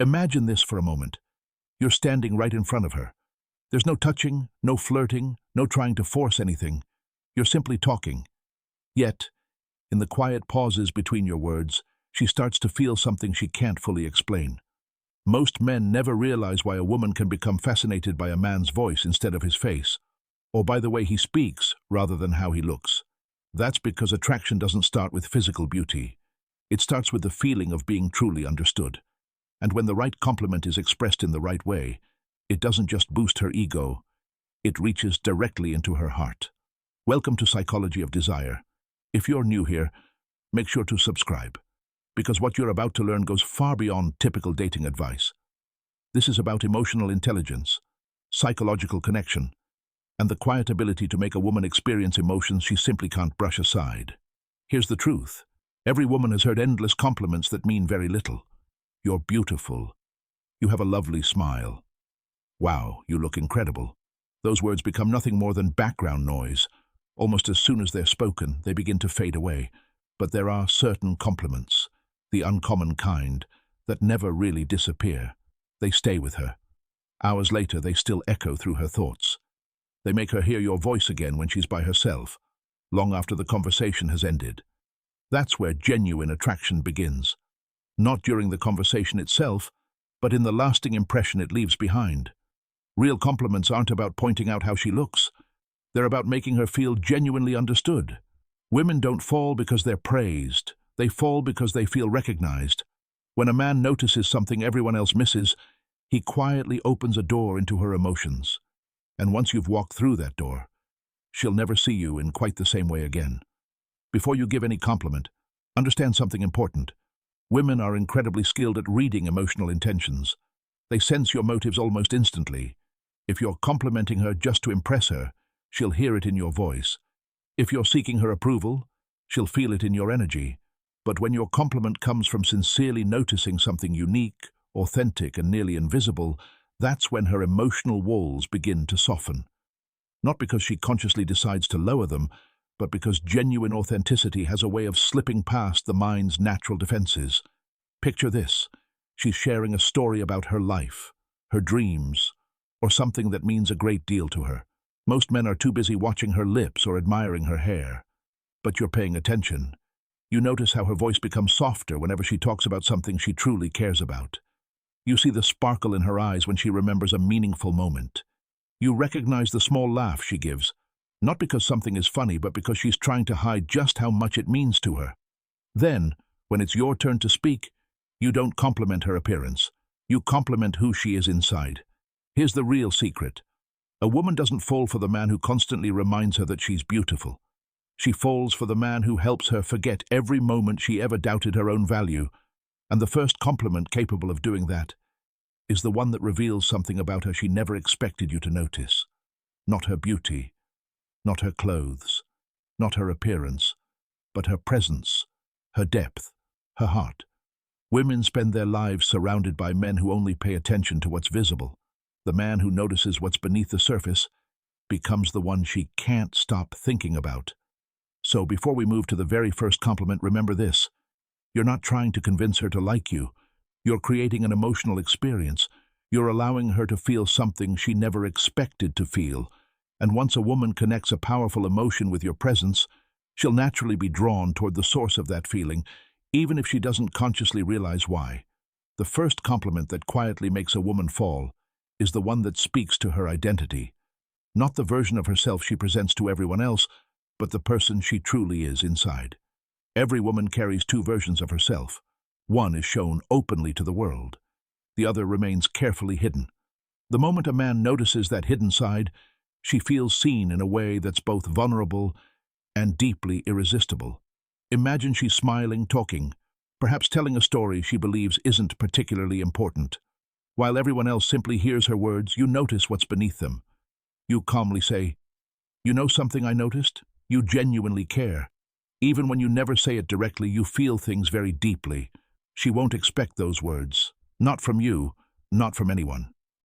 Imagine this for a moment. You're standing right in front of her. There's no touching, no flirting, no trying to force anything. You're simply talking. Yet, in the quiet pauses between your words, she starts to feel something she can't fully explain. Most men never realize why a woman can become fascinated by a man's voice instead of his face, or by the way he speaks rather than how he looks. That's because attraction doesn't start with physical beauty. It starts with the feeling of being truly understood. And when the right compliment is expressed in the right way, it doesn't just boost her ego, it reaches directly into her heart. Welcome to Psychology of Desire. If you're new here, make sure to subscribe, because what you're about to learn goes far beyond typical dating advice. This is about emotional intelligence, psychological connection, and the quiet ability to make a woman experience emotions she simply can't brush aside. Here's the truth. Every woman has heard endless compliments that mean very little. You're beautiful. You have a lovely smile. Wow, you look incredible. Those words become nothing more than background noise. Almost as soon as they're spoken, they begin to fade away. But there are certain compliments, the uncommon kind, that never really disappear. They stay with her. Hours later, they still echo through her thoughts. They make her hear your voice again when she's by herself, long after the conversation has ended. That's where genuine attraction begins. Not during the conversation itself, but in the lasting impression it leaves behind. Real compliments aren't about pointing out how she looks. They're about making her feel genuinely understood. Women don't fall because they're praised. They fall because they feel recognized. When a man notices something everyone else misses, he quietly opens a door into her emotions. And once you've walked through that door, she'll never see you in quite the same way again. Before you give any compliment, understand something important. Women are incredibly skilled at reading emotional intentions. They sense your motives almost instantly. If you're complimenting her just to impress her, she'll hear it in your voice. If you're seeking her approval, she'll feel it in your energy. But when your compliment comes from sincerely noticing something unique, authentic, and nearly invisible, that's when her emotional walls begin to soften. Not because she consciously decides to lower them, but because genuine authenticity has a way of slipping past the mind's natural defenses. Picture this. She's sharing a story about her life, her dreams, or something that means a great deal to her. Most men are too busy watching her lips or admiring her hair. But you're paying attention. You notice how her voice becomes softer whenever she talks about something she truly cares about. You see the sparkle in her eyes when she remembers a meaningful moment. You recognize the small laugh she gives, not because something is funny, but because she's trying to hide just how much it means to her. Then, when it's your turn to speak, you don't compliment her appearance. You compliment who she is inside. Here's the real secret. A woman doesn't fall for the man who constantly reminds her that she's beautiful. She falls for the man who helps her forget every moment she ever doubted her own value. And the first compliment capable of doing that is the one that reveals something about her she never expected you to notice. Not her beauty, not her clothes, not her appearance, but her presence, her depth, her heart. Women spend their lives surrounded by men who only pay attention to what's visible. The man who notices what's beneath the surface becomes the one she can't stop thinking about. So before we move to the very first compliment, remember this. You're not trying to convince her to like you. You're creating an emotional experience. You're allowing her to feel something she never expected to feel. And once a woman connects a powerful emotion with your presence, she'll naturally be drawn toward the source of that feeling, even if she doesn't consciously realize why. The first compliment that quietly makes a woman fall is the one that speaks to her identity. Not the version of herself she presents to everyone else, but the person she truly is inside. Every woman carries two versions of herself. One is shown openly to the world. The other remains carefully hidden. The moment a man notices that hidden side, she feels seen in a way that's both vulnerable and deeply irresistible. Imagine she's smiling, talking, perhaps telling a story she believes isn't particularly important. While everyone else simply hears her words, you notice what's beneath them. You calmly say, "You know something I noticed? You genuinely care." Even when you never say it directly, you feel things very deeply. She won't expect those words. Not from you, not from anyone.